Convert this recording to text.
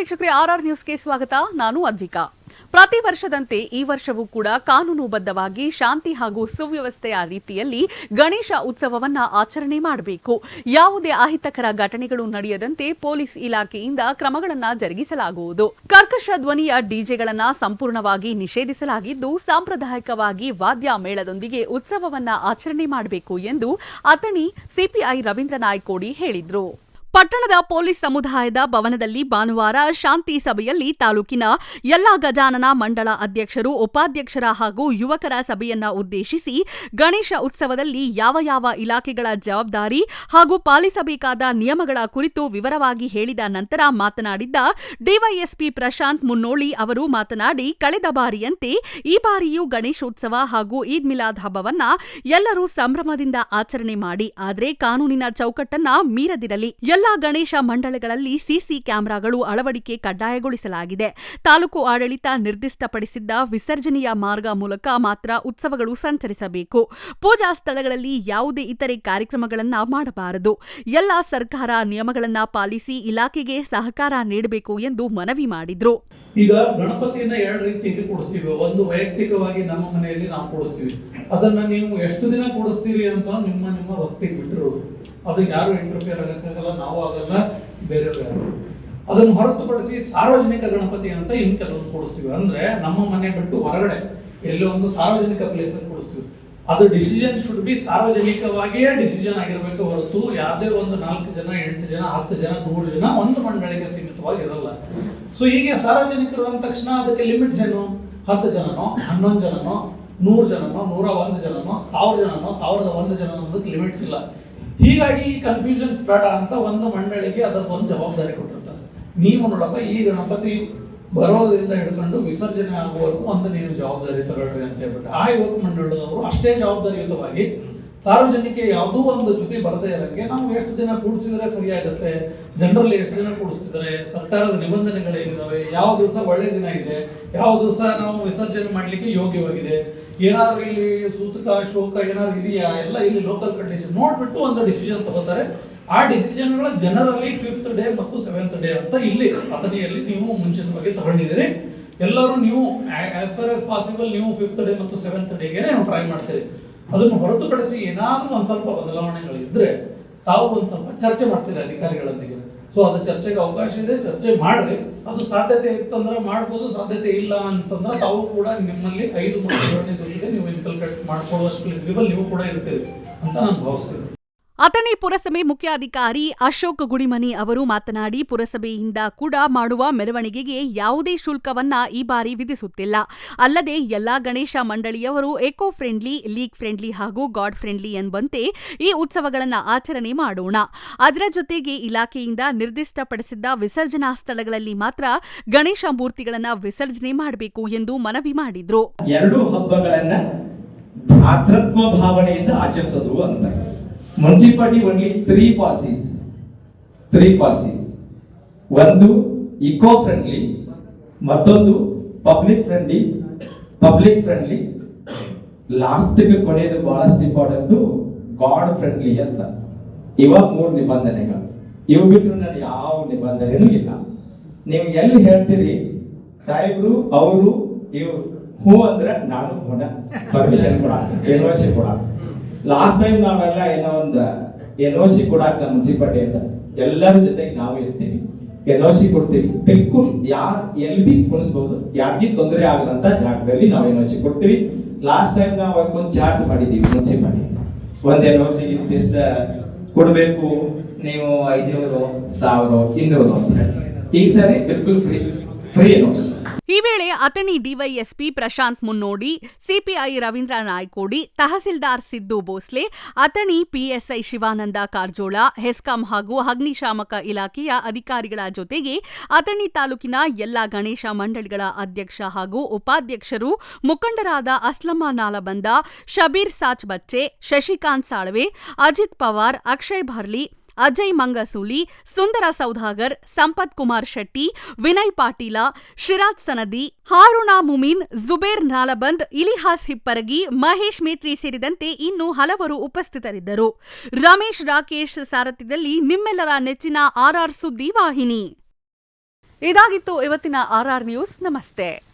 ವೀಕ್ಷಕರೇ, ಆರ್ಆರ್ ನ್ಯೂಸ್ಗೆ ಸ್ವಾಗತ. ನಾನು ಅದ್ವಿಕಾ. ಪ್ರತಿ ವರ್ಷದಂತೆ ಈ ವರ್ಷವೂ ಕೂಡ ಕಾನೂನುಬದ್ಧವಾಗಿ ಶಾಂತಿ ಹಾಗೂ ಸುವ್ಯವಸ್ಥೆಯ ರೀತಿಯಲ್ಲಿ ಗಣೇಶ ಉತ್ಸವವನ್ನ ಆಚರಣೆ ಮಾಡಬೇಕು. ಯಾವುದೇ ಅಹಿತಕರ ಘಟನೆಗಳು ನಡೆಯದಂತೆ ಪೊಲೀಸ್ ಇಲಾಖೆಯಿಂದ ಕ್ರಮಗಳನ್ನು ಜರುಗಿಸಲಾಗುವುದು. ಕರ್ಕಶ ಧ್ವನಿಯ ಡಿಜೆಗಳನ್ನು ಸಂಪೂರ್ಣವಾಗಿ ನಿಷೇಧಿಸಲಾಗಿದ್ದು, ಸಾಂಪ್ರದಾಯಿಕವಾಗಿ ವಾದ್ಯ ಮೇಳದೊಂದಿಗೆ ಉತ್ಸವವನ್ನ ಆಚರಣೆ ಮಾಡಬೇಕು ಎಂದು ಅತಣಿ ಸಿಪಿಐ ರವೀಂದ್ರ ನಾಯ್ಕೋಡಿ ಹೇಳಿದರು. ಪಟ್ಟಣದ ಪೊಲೀಸ್ ಸಮುದಾಯದ ಭವನದಲ್ಲಿ ಭಾನುವಾರ ಶಾಂತಿ ಸಭೆಯಲ್ಲಿ ತಾಲೂಕಿನ ಎಲ್ಲಾ ಗಜಾನನ ಮಂಡಳ ಅಧ್ಯಕ್ಷರು, ಉಪಾಧ್ಯಕ್ಷರ ಹಾಗೂ ಯುವಕರ ಸಭೆಯನ್ನ ಉದ್ದೇಶಿಸಿ ಗಣೇಶ ಉತ್ಸವದಲ್ಲಿ ಯಾವ ಇಲಾಖೆಗಳ ಜವಾಬ್ದಾರಿ ಹಾಗೂ ಪಾಲಿಸಬೇಕಾದ ನಿಯಮಗಳ ಕುರಿತು ವಿವರವಾಗಿ ಹೇಳಿದ ನಂತರ ಮಾತನಾಡಿದ್ದ ಡಿವೈಎಸ್ಪಿ ಪ್ರಶಾಂತ್ ಮುನ್ನೋಳಿ ಅವರು ಮಾತನಾಡಿ, ಕಳೆದ ಬಾರಿಯಂತೆ ಈ ಬಾರಿಯೂ ಗಣೇಶೋತ್ಸವ ಹಾಗೂ ಈದ್ ಮಿಲಾದ್ ಹಬ್ಬವನ್ನ ಎಲ್ಲರೂ ಸಂಭ್ರಮದಿಂದ ಆಚರಣೆ ಮಾಡಿ, ಆದರೆ ಕಾನೂನಿನ ಚೌಕಟ್ಟನ್ನ ಮೀರದಿರಲಿ. ಎಲ್ಲಾ ಗಣೇಶ ಮಂಡಳಗಳಲ್ಲಿ ಸಿಸಿ ಕ್ಯಾಮೆರಾಗಳು ಅಳವಡಿಕೆ ಕಡ್ಡಾಯಗೊಳಿಸಲಾಗಿದೆ. ತಾಲೂಕು ಆಡಳಿತ ನಿರ್ದಿಷ್ಟಪಡಿಸಿದ್ದ ವಿಸರ್ಜನೆಯ ಮಾರ್ಗ ಮೂಲಕ ಮಾತ್ರ ಉತ್ಸವಗಳು ಸಂಚರಿಸಬೇಕು. ಪೂಜಾ ಸ್ಥಳಗಳಲ್ಲಿ ಯಾವುದೇ ಇತರೆ ಕಾರ್ಯಕ್ರಮಗಳನ್ನು ಮಾಡಬಾರದು. ಎಲ್ಲ ಸರ್ಕಾರ ನಿಯಮಗಳನ್ನು ಪಾಲಿಸಿ ಇಲಾಖೆಗೆ ಸಹಕಾರ ನೀಡಬೇಕು ಎಂದು ಮನವಿ ಮಾಡಿದ್ರು. ಈಗ ಗಣಪತಿಯನ್ನ ಎರಡು ರೀತಿಯಲ್ಲಿ ಕೂಡಿಸ್ತೀವಿ. ಒಂದು ವೈಯಕ್ತಿಕವಾಗಿ ನಮ್ಮ ಮನೆಯಲ್ಲಿ ನಾವು ಕೂಡಿಸ್ತೀವಿ. ಅದನ್ನ ನೀವು ಎಷ್ಟು ದಿನ ಕೂಡಿಸ್ತೀರಿ ಅಂತ ನಿಮ್ಮ ಭಕ್ತಿಗೆ ಬಿಟ್ಟರು. ಅದು ಯಾರು ಇಂಟರ್ಫಿಯರ್ ಆಗಕ್ಕಾಗಲ್ಲ, ನಾವು ಆಗಲ್ಲ, ಬೇರೆಯವ್ರು ಯಾರು. ಅದನ್ನು ಹೊರತುಪಡಿಸಿ ಸಾರ್ವಜನಿಕ ಗಣಪತಿ ಅಂತ ಇನ್ನು ಕೆಲವೊಂದು ಕೂಡಿಸ್ತೀವಿ. ಅಂದ್ರೆ ನಮ್ಮ ಮನೆ ಬಿಟ್ಟು ಹೊರಗಡೆ ಎಲ್ಲೋ ಒಂದು ಸಾರ್ವಜನಿಕ ಪ್ಲೇಸ್ ಅಲ್ಲಿ ಕೂಡಿಸ್ತೀವಿ. ಅದು ಡಿಸಿಷನ್ ಶುಡ್ ಬಿ ಸಾರ್ವಜನಿಕವಾಗಿಯೇ ಡಿಸಿಷನ್ ಆಗಿರ್ಬೇಕು ಹೊರತು ಯಾವುದೇ ಒಂದು 4 ಜನ 8 ಜನ 10 ಜನ 100 ಜನ ಒಂದು ಮಂಡಳಿಗೆ ಸೀಮಿತವಾಗಿರಲ್ಲ. ಸೊ ಹೀಗೆ ಸಾರ್ವಜನಿಕರು ಅಂದ ತಕ್ಷಣ ಅದಕ್ಕೆ ಲಿಮಿಟ್ಸ್ ಏನು? 10 ಜನನೋ 11 ಜನನೋ 100 ಜನನೋ 101 ಜನನೋ 1000 ಜನನೋ 1001 ಜನ ಅನ್ನೋದಕ್ಕೆ ಲಿಮಿಟ್ಸ್ ಇಲ್ಲ. ಹೀಗಾಗಿ ಈ ಕನ್ಫ್ಯೂಷನ್ ಬೇಡ ಅಂತ ಒಂದು ಮಂಡಳಿಗೆ ಅದಕ್ಕೊಂದು ಜವಾಬ್ದಾರಿ ಕೊಟ್ಟಿರ್ತಾರೆ. ನೀವು ನೋಡಪ್ಪ, ಈ ಗಣಪತಿ ಬರೋದ್ರಿಂದ ಹಿಡ್ಕೊಂಡು ವಿಸರ್ಜನೆ ಆಗುವವರೆಗೂ ಒಂದು ನೀವು ಜವಾಬ್ದಾರಿ ತಗೊಳ್ರಿ ಅಂತ ಹೇಳ್ಬಿಟ್ಟು ಆ ಯುವಕ ಮಂಡಳದವರು ಅಷ್ಟೇ ಜವಾಬ್ದಾರಿಯುತವಾಗಿ ಸಾರ್ವಜನಿಕ ಯಾವುದೋ ಒಂದು ಜೊತೆ ಬರದೇ ಇರೋಂಗೆ ನಾವು ಎಷ್ಟು ದಿನ ಕೂಡಿಸಿದ್ರೆ ಸರಿಯಾಗುತ್ತೆ, ಜನರಲ್ಲಿ ಎಷ್ಟು ದಿನ ಕೂಡಿಸ್ತಿದ್ದಾರೆ, ಸರ್ಕಾರದ ನಿಬಂಧನೆಗಳೇನಿದಾವೆ, ಯಾವ ದಿವಸ ಒಳ್ಳೆ ದಿನ ಇದೆ, ಯಾವ ದಿವಸ ನಾವು ವಿಸರ್ಜನೆ ಮಾಡ್ಲಿಕ್ಕೆ ಯೋಗ್ಯವಾಗಿದೆ, ಏನಾದ್ರು ಇಲ್ಲಿ ಸೂತಕ ಶೋಕ ಏನಾದ್ರು ಇದೆಯಾ, ಎಲ್ಲ ಇಲ್ಲಿ ಲೋಕಲ್ ಕಂಡೀಷನ್ ನೋಡ್ಬಿಟ್ಟು ಒಂದು ಡಿಸಿಷನ್ ತಗೋತಾರೆ. ಆ ಡಿಸಿಷನ್ಗಳ ಜನರಲ್ಲಿ 5th ಡೇ ಮತ್ತು 7th ಡೇ ಅಂತ ಇಲ್ಲಿ ಅಥಣಿಯಲ್ಲಿ ನೀವು ಮುಂಚಿತವಾಗಿ ತಗೊಂಡಿದ್ದೀರಿ. ಎಲ್ಲರೂ ನೀವು ಆಸ್ ಫಾರ್ ಆಸ್ ಪಾಸಿಬಲ್ ನೀವು 5th ಡೇ ಮತ್ತು 7th ಡೇಗೆ ನೀವು ಟ್ರೈ ಮಾಡ್ತೀರಿ. ಅದನ್ನು ಹೊರತುಪಡಿಸಿ ಏನಾದ್ರೂ ಒಂದ್ ಸ್ವಲ್ಪ ಬದಲಾವಣೆಗಳಿದ್ರೆ ತಾವು ಒಂದ್ ಸ್ವಲ್ಪ ಚರ್ಚೆ ಮಾಡ್ತೀರಿ ಅಧಿಕಾರಿಗಳೊಂದಿಗೆ. ಸೊ ಅದು ಚರ್ಚೆಗೆ ಅವಕಾಶ ಇದೆ, ಚರ್ಚೆ ಮಾಡ್ರಿ. ಅದು ಸಾಧ್ಯತೆ ಇತ್ತಂದ್ರೆ ಮಾಡ್ಬೋದು, ಸಾಧ್ಯತೆ ಇಲ್ಲ ಅಂತಂದ್ರೆ ತಾವು ಕೂಡ ನಿಮ್ಮಲ್ಲಿ 5 ಮತ್ತು 7ನೇ ದಿವಸಕ್ಕೆ ನೀವು ಇನ್ಕಲ್ಕೇಟ್ ಮಾಡ್ಕೊಳ್ಳುವಷ್ಟು ಫ್ಲೆಕ್ಸಿಬಲ್ ನೀವು ಕೂಡ ಇರ್ತೀರಿ ಅಂತ ನಾನು ಭಾವಿಸ್ತೀನಿ. ಅಥಣಿ ಪುರಸಭೆ ಮುಖ್ಯಾಧಿಕಾರಿ ಅಶೋಕ್ ಗುಡಿಮನಿ ಅವರು ಮಾತನಾಡಿ, ಪುರಸಭೆಯಿಂದ ಕೂಡ ಮಾಡುವ ಮೆರವಣಿಗೆಗೆ ಯಾವುದೇ ಶುಲ್ಕವನ್ನ ಈ ಬಾರಿ ವಿಧಿಸುತ್ತಿಲ್ಲ. ಅಲ್ಲದೆ ಎಲ್ಲಾ ಗಣೇಶ ಮಂಡಳಿಯವರು ಎಕೋ ಫ್ರೆಂಡ್ಲಿ, ಲೀಗ್ ಫ್ರೆಂಡ್ಲಿ ಹಾಗೂ ಗಾಡ್ ಫ್ರೆಂಡ್ಲಿ ಎಂಬಂತೆ ಈ ಉತ್ಸವಗಳನ್ನು ಆಚರಣೆ ಮಾಡೋಣ. ಅದರ ಜೊತೆಗೆ ಇಲಾಖೆಯಿಂದ ನಿರ್ದಿಷ್ಟಪಡಿಸಿದ್ದ ವಿಸರ್ಜನಾ ಸ್ಥಳಗಳಲ್ಲಿ ಮಾತ್ರ ಗಣೇಶ ಮೂರ್ತಿಗಳನ್ನು ವಿಸರ್ಜನೆ ಮಾಡಬೇಕು ಎಂದು ಮನವಿ ಮಾಡಿದ್ರು. ಎರಡು ಹಬ್ಬಗಳನ್ನ ಭ್ರಾತೃತ್ವ ಭಾವನೆಯಿಂದ ಆಚರಿಸೋದು ಅಂತ ಮುನ್ಸಿಪಾಲಿಟಿ ಓನ್ಲಿ 3 ಪಾಲಿಸೀಸ್. ಒಂದು ಇಕೋ ಫ್ರೆಂಡ್ಲಿ, ಮತ್ತೊಂದು ಪಬ್ಲಿಕ್ ಫ್ರೆಂಡ್ಲಿ, ಲಾಸ್ಟ್ ಕೊನೆಯದು ಬಹಳಷ್ಟು ಇಂಪಾರ್ಟೆಂಟ್ ಗಾಡ್ ಫ್ರೆಂಡ್ಲಿ ಅಂತ. ಇವ 3 ನಿಬಂಧನೆಗಳು. ಇವು ಬಿಟ್ಟರೆ ನಾನು ಯಾವ ನಿಬಂಧನೆನೂ ಇಲ್ಲ. ನೀವು ಎಲ್ಲಿ ಹೇಳ್ತೀರಿ ಸಾಹೇಬ್ರು ಅವರು ಇವ್ರು ಹೂ ಅಂದ್ರೆ ನಾನು ಹೋಣ ಪರ್ಮಿಷನ್ ಕೊಡ, ಎನ್ಒಸಿ ಕೊಡ. ಲಾಸ್ಟ್ ಟೈಮ್ ನಾವೆಲ್ಲ ಏನೋ ಒಂದು ಎನ್ಒಸಿ ಕೊಡಾಕ ಮುನ್ಸಿಪಾಲಿಟಿ ಅಂತ ಎಲ್ಲರ ಜೊತೆಗೆ ನಾವು ಇರ್ತೀವಿ, ಎನ್ಒಸಿ ಕೊಡ್ತೀವಿ. ಬಿಲ್ಕುಲ್ ಯಾರು ಎಲ್ಲಿ ಬಿ ಕುಣಿಸ್ಬಹುದು, ಯಾರಿಗೂ ತೊಂದರೆ ಆಗದಂತ ಜಾಗದಲ್ಲಿ ನಾವು ಎನ್ಒಸಿ ಕೊಡ್ತೀವಿ. ಲಾಸ್ಟ್ ಟೈಮ್ ನಾವು ಒಂದು ಚಾರ್ಜ್ ಮಾಡಿದ್ದೀವಿ ಮುನ್ಸಿಪಾಲಿಟಿ, ಒಂದು ಎನ್ಒಸಿ ಇಂತಿಷ್ಟ ಕೊಡಬೇಕು ನೀವು 500, 1000, 200 ಅಂತ. ಈ ಸರಿ ಬಿಲ್ಕುಲ್ ಫ್ರೀ ಎನ್ಒಸಿ. ಈ ವೇಳೆ Athani DYSP Prashanth Munnodi, CPI Ravindra Naikodi, tahsildar Siddu Bhosle, Athani PSI Shivananda Karajol, HESCOM ಹಾಗೂ ಅಗ್ನಿಶಾಮಕ ಇಲಾಖೆಯ ಅಧಿಕಾರಿಗಳ ಜೊತೆಗೆ ಅಥಣಿ ತಾಲೂಕಿನ ಎಲ್ಲಾ ಗಣೇಶ ಮಂಡಳಿಗಳ ಅಧ್ಯಕ್ಷ ಹಾಗೂ ಉಪಾಧ್ಯಕ್ಷರು, ಮುಖಂಡರಾದ ಅಸ್ಲಮ್ಮ ನಾಲಬಂದ, ಶಬೀರ್ ಸಾಚ್ ಬಚ್ಚೆ, ಶಶಿಕಾಂತ್ ಸಾಳ್ವೆ, ಅಜಿತ್ ಪವಾರ್, ಅಕ್ಷಯ್ ಭರ್ಲಿ, ಅಜಯ್ ಮಂಗಸೂಲಿ, ಸುಂದರ ಸೌದಾಗರ್, ಸಂಪತ್ ಕುಮಾರ್ ಶೆಟ್ಟಿ, ವಿನಯ್ ಪಾಟೀಲ, ಶಿರಾಜ್ ಸನದಿ, ಹಾರುಣಾ ಮುಮೀನ್, ಜುಬೇರ್ ನಾಲಬಂದ್, ಇಲಿಹಾಸ್ ಹಿಪ್ಪರಗಿ, ಮಹೇಶ್ ಮೇತ್ರಿ ಸೇರಿದಂತೆ ಇನ್ನೂ ಹಲವರು ಉಪಸ್ಥಿತರಿದ್ದರು. ರಮೇಶ್ ರಾಕೇಶ್ ಸಾರಥ್ಯದಲ್ಲಿ ನಿಮ್ಮೆಲ್ಲರ ನೆಚ್ಚಿನ ಆರ್ಆರ್ ಸುದ್ದಿ ವಾಹಿನಿ. ಇದಾಗಿತ್ತು ಇವತ್ತಿನ RR ನ್ಯೂಸ್. ನಮಸ್ತೆ.